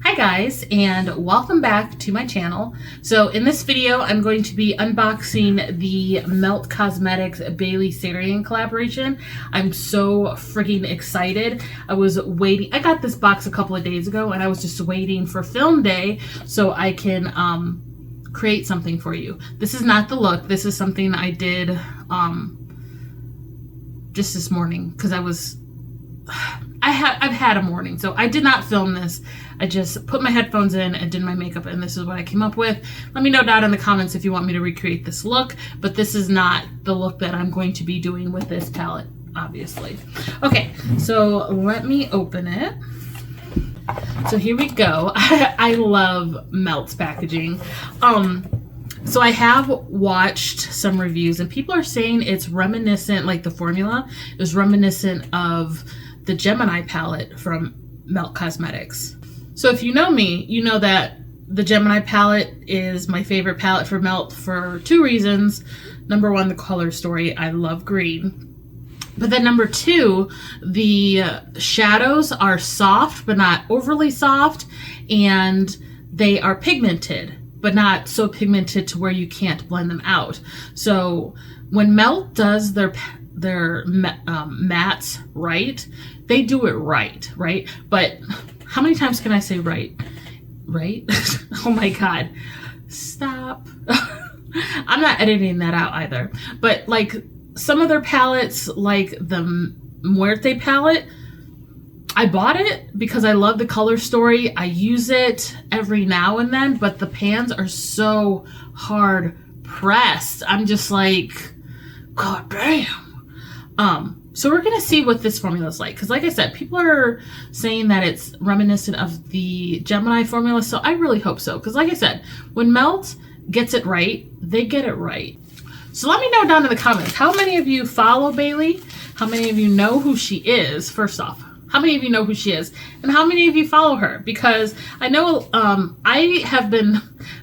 Hi guys, and welcome back to my channel. So in this video, I'm going to be unboxing the Melt Cosmetics Bailey Sarian collaboration. I'm so freaking excited. I was waiting. I got this box a couple of days ago and I was just waiting for film day so I can create something for you. This is not the look. This is something I did just this morning because I've had a morning, so I did not film this. I just put my headphones in and did my makeup, and this is what I came up with. Let me know down in the comments if you want me to recreate this look, but this is not the look that I'm going to be doing with this palette, obviously. Okay, so let me open it. So here we go. I love Melt's packaging. So I have watched some reviews and people are saying it's reminiscent, like the formula is reminiscent of the Gemini palette from Melt Cosmetics. So if you know me, you know that the Gemini palette is my favorite palette for Melt for two reasons. Number one, the color story. I love green. But then number two, the shadows are soft, but not overly soft. And they are pigmented, but not so pigmented to where you can't blend them out. So when Melt does their mattes right, they do it right? But how many times can I say right? Oh my God, stop. I'm not editing that out either. But like some of their palettes, like the Muerte palette, I bought it because I love the color story. I use it every now and then, but the pans are so hard pressed. I'm just like, God damn. So we're gonna see what this formula is like, because like I said, people are saying that it's reminiscent of the Gemini formula, so I really hope so, because like I said, when Melt gets it right, they get it right. So let me know down in the comments, how many of you follow Bailey? How many of you know who she is? First off, how many of you know who she is? And how many of you follow her? Because I know I have been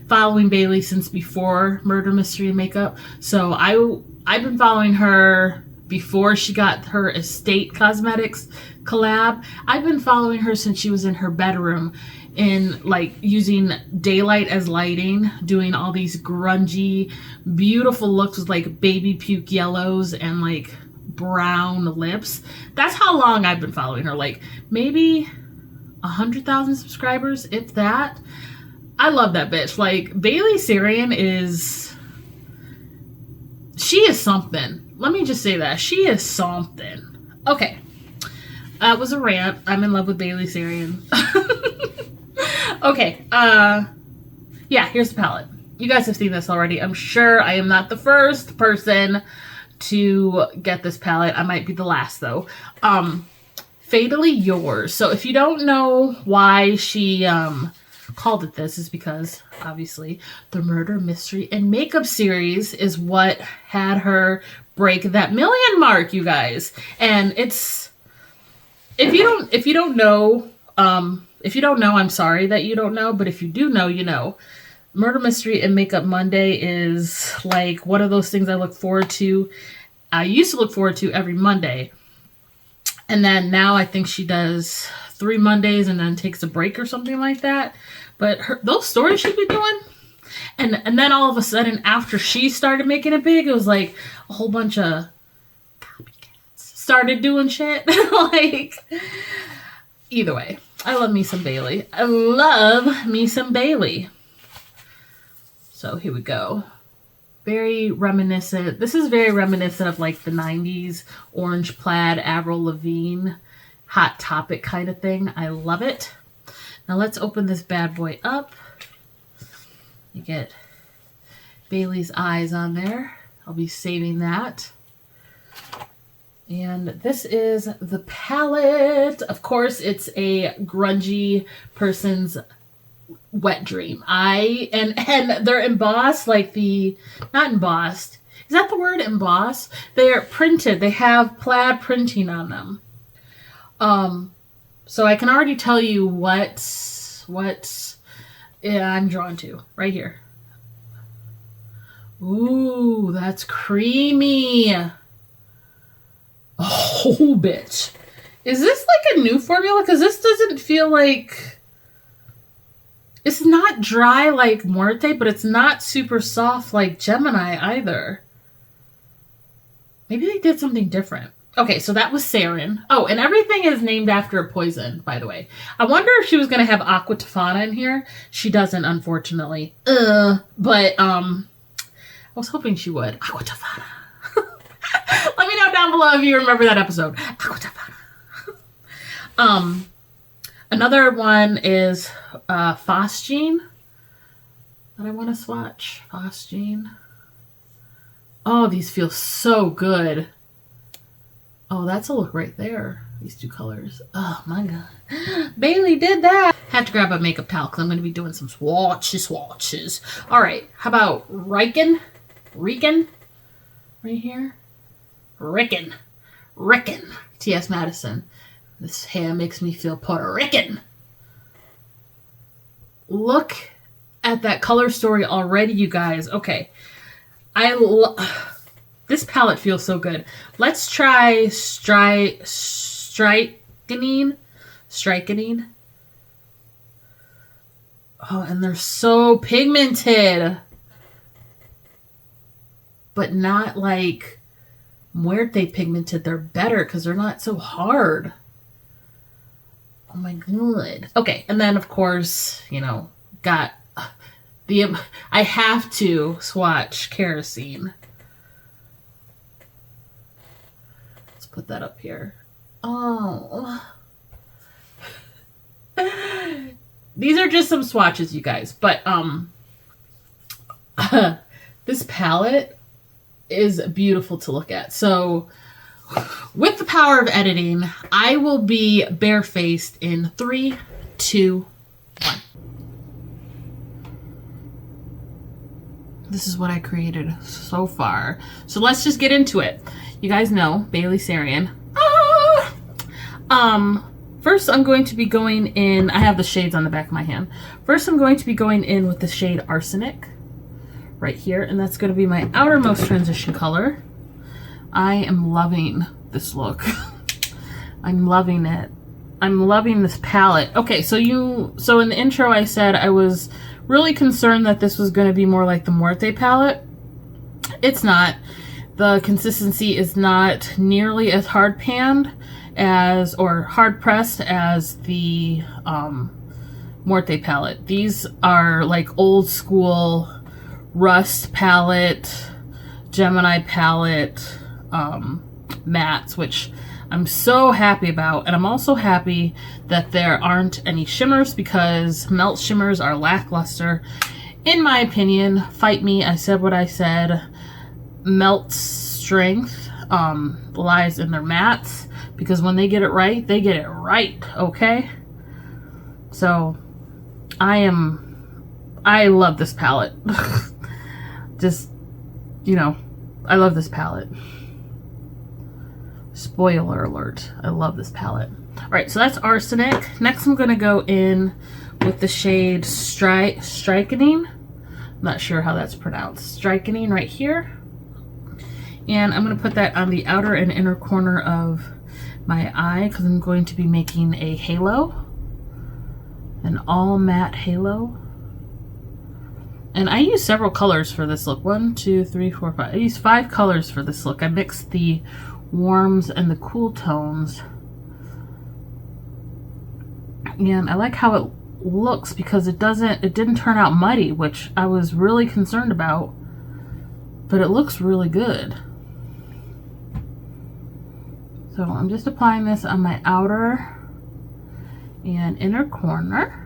following Bailey since before Murder, Mystery, and Makeup. So I've been following her before she got her Estate Cosmetics collab. I've been following her since she was in her bedroom in like using daylight as lighting, doing all these grungy, beautiful looks with like baby puke yellows and like brown lips. That's how long I've been following her, like maybe 100,000 subscribers, if that. I love that bitch. Like Bailey Sarian she is something. Let me just say that. She is something. Okay. That was a rant. I'm in love with Bailey Sarian. Okay. Yeah, here's the palette. You guys have seen this already. I'm sure I am not the first person to get this palette. I might be the last though. Fatally Yours. So if you don't know why she called it this, is because obviously the Murder, Mystery, and Makeup series is what had her break that 1 million mark, you guys. And it's, if you don't know, I'm sorry that you don't know, but if you do know, you know. Murder, Mystery, and Makeup Monday is like one of those things I look forward to. I used to look forward to every Monday. And then now I think she does 3 Mondays and then takes a break or something like that. But those stories she'd be doing, and then all of a sudden after she started making it big, it was like a whole bunch of copycats started doing shit. Like, either way, I love me some Bailey. I love me some Bailey. So here we go. Very reminiscent. This is very reminiscent of like the 90s orange plaid Avril Lavigne Hot Topic kind of thing. I love it. Now let's open this bad boy up. You get Bailey's eyes on there. I'll be saving that. And this is the palette. Of course, it's a grungy person's wet dream. And they're embossed, like not embossed. Is that the word, embossed? They're printed. They have plaid printing on them. So I can already tell you what I'm drawn to right here. Ooh, that's creamy. Oh, bitch. Is this like a new formula? Because this doesn't feel like It's not dry like Muerte, but it's not super soft like Gemini either. Maybe they did something different. Okay, so that was Sarian. Oh, and everything is named after a poison, by the way. I wonder if she was going to have Aqua Tofana in here. She doesn't, unfortunately. But I was hoping she would. Aqua Tofana. Let me know down below if you remember that episode. Aqua Tofana. Another one is Phosgene that I want to swatch. Phosgene. Oh, these feel so good. Oh, that's a look right there. These two colors. Oh my God. Bailey did that. Had to grab a makeup towel because I'm going to be doing some swatches. All right. How about Riken? Right here. Riken. T.S. Madison. This hair makes me feel Puerto Rican. Look at that color story already, you guys. Okay. This palette feels so good. Let's try Strikenine. Oh, and they're so pigmented. But not like Muerte pigmented. They're better because they're not so hard. Oh my God. Okay, and then of course, you know, got I have to swatch Kerosene. Let's put that up here. Oh. These are just some swatches, you guys, but this palette is beautiful to look at. So with the power of editing, I will be barefaced in 3, 2, 1. This is what I created so far. So let's just get into it. You guys know Bailey Sarian. First I'm going to be going in, I have the shades on the back of my hand. First I'm going to be going in with the shade Arsenic right here, and that's going to be my outermost transition color. I am loving this look. I'm loving it. I'm loving this palette. Okay, so in the intro I said I was really concerned that this was going to be more like the Muerte palette. It's not. The consistency is not nearly as hard panned as, or hard pressed as the Muerte palette. These are like old school Rust palette, Gemini palette, mattes, which I'm so happy about. And I'm also happy that there aren't any shimmers because melt shimmers are lackluster. In my opinion, fight me, I said what I said. Melt strength lies in their mattes because when they get it right, they get it right, okay? So I love this palette. Just, you know, I love this palette. Spoiler alert, I love this palette. All right, so that's Arsenic. Next I'm going to go in with the shade Strikenine. I'm not sure how that's pronounced. Strikenine right here. And I'm going to put that on the outer and inner corner of my eye because I'm going to be making a halo. An all matte halo. And I use several colors for this look. 1, 2, 3, 4, 5. I use 5 colors for this look. I mixed the warms and the cool tones. And I like how it looks because it didn't turn out muddy, which I was really concerned about. But it looks really good. So I'm just applying this on my outer and inner corner.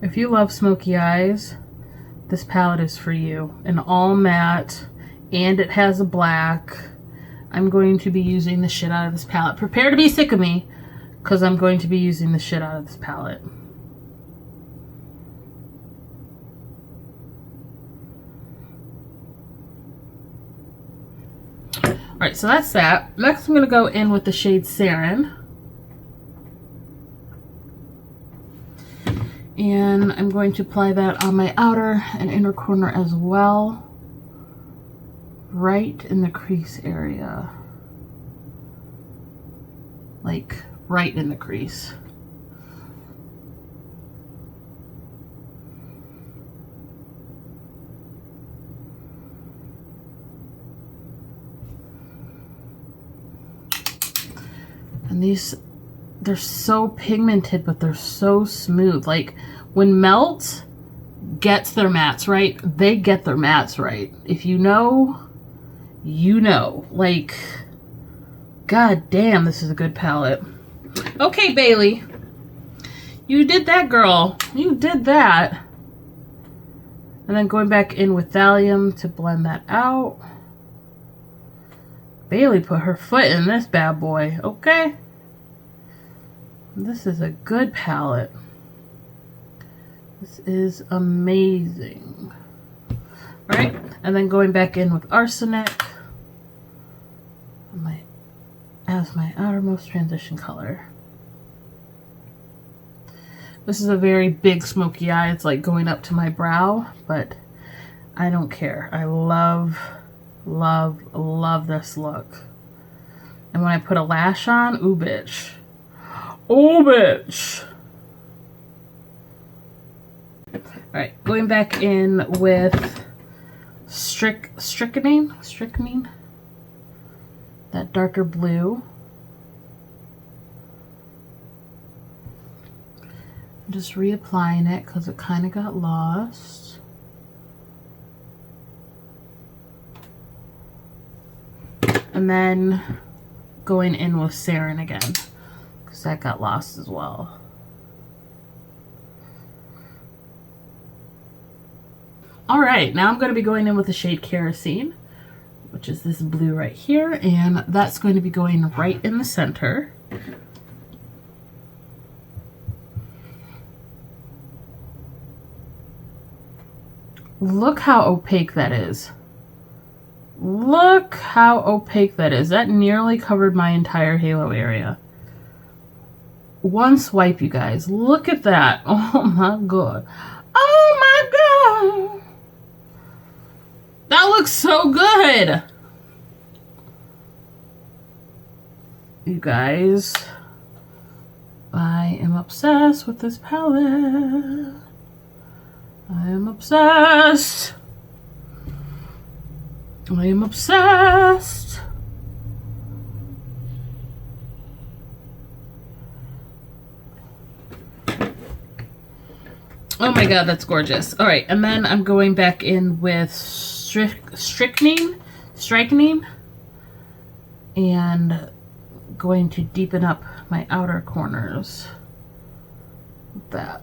If you love smoky eyes, this palette is for you. An all matte, and it has a black. I'm going to be using the shit out of this palette. Prepare to be sick of me, because I'm going to be using the shit out of this palette. Alright, so that's that. Next I'm going to go in with the shade Sarian. And I'm going to apply that on my outer and inner corner as well. Right in the crease area. Like, right in the crease. And these, they're so pigmented, but they're so smooth. Like, when Melt gets their mattes right, they get their mattes right. If you know, you know. Like, god damn, this is a good palette. Okay, Bailey. You did that, girl. You did that. And then going back in with Thallium to blend that out. Bailey put her foot in this bad boy, okay? This is a good palette. This is amazing. Right? And then going back in with Arsenic as my outermost transition color. This is a very big smoky eye. It's like going up to my brow, but I don't care. I love, love, love this look. And when I put a lash on, ooh bitch. Ooh bitch. Alright, going back in with strychnine, that darker blue. Just reapplying it because it kind of got lost. And then going in with Sarian again because that got lost as well. Alright, now I'm going to be going in with the shade Kerosene, which is this blue right here, and that's going to be going right in the center. Look how opaque that is. Look how opaque that is. That nearly covered my entire halo area. One swipe, you guys. Look at that. Oh my god. Oh my god. That looks so good. You guys, I am obsessed with this palette. I am obsessed. I am obsessed. Oh my god, that's gorgeous. All right, and then I'm going back in with strychnine, and going to deepen up my outer corners with that.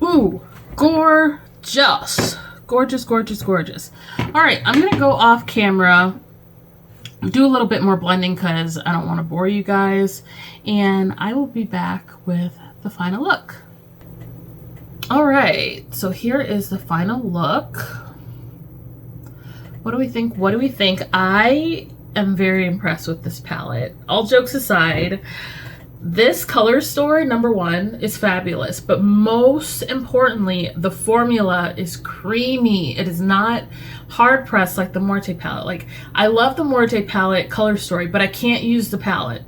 Ooh, gorgeous. Gorgeous, gorgeous, gorgeous. All right, I'm going to go off camera, do a little bit more blending because I don't want to bore you guys. And I will be back with the final look. All right, so here is the final look. What do we think? What do we think? I am very impressed with this palette. All jokes aside, this color story, number one, is fabulous, but most importantly, the formula is creamy. It is not hard pressed like the Morte palette. Like, I love the Morte palette color story, but I can't use the palette.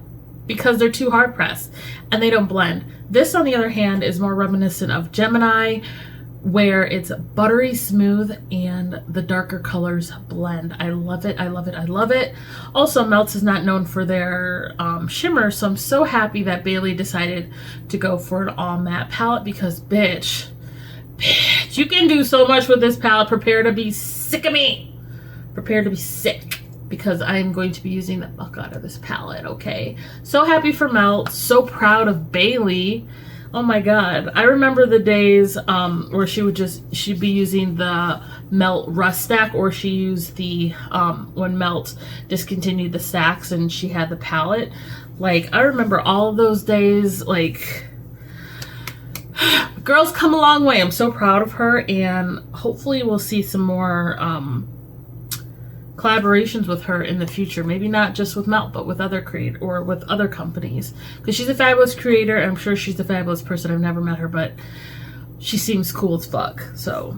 because they're too hard pressed and they don't blend. This, on the other hand, is more reminiscent of Gemini, where it's buttery smooth and the darker colors blend. I love it. I love it. I love it. Also, Melts is not known for their shimmer, so I'm so happy that Bailey decided to go for an all matte palette, because bitch, you can do so much with this palette. Prepare to be sick of me. Prepare to be sick, because I am going to be using the fuck out of this palette, okay? So happy for Melt. So proud of Bailey. Oh my god. I remember the days where she'd be using the Melt Rust Stack, or she used the, when Melt discontinued the stacks and she had the palette. Like, I remember all of those days. Like, girl's come a long way. I'm so proud of her, and hopefully we'll see some more collaborations with her in the future. Maybe not just with Melt, but with other with other companies, because she's a fabulous creator, and I'm sure she's a fabulous person. I've never met her, but she seems cool as fuck. So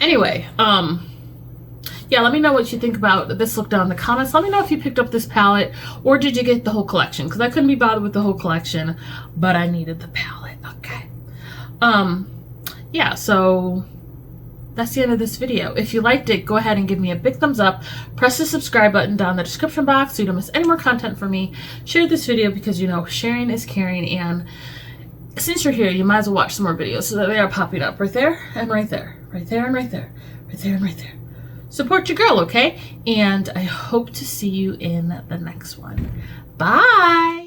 anyway, yeah, let me know what you think about this look down in the comments. Let me know if you picked up this palette, or did you get the whole collection, because I couldn't be bothered with the whole collection, but I needed the palette. Okay. Yeah, so that's the end of this video. If you liked it, go ahead and give me a big thumbs up. Press the subscribe button down in the description box so you don't miss any more content from me. Share this video, because you know sharing is caring, and since you're here, you might as well watch some more videos, so that they are popping up right there and right there, right there and right there, right there and right there. Support your girl, okay? And I hope to see you in the next one. Bye!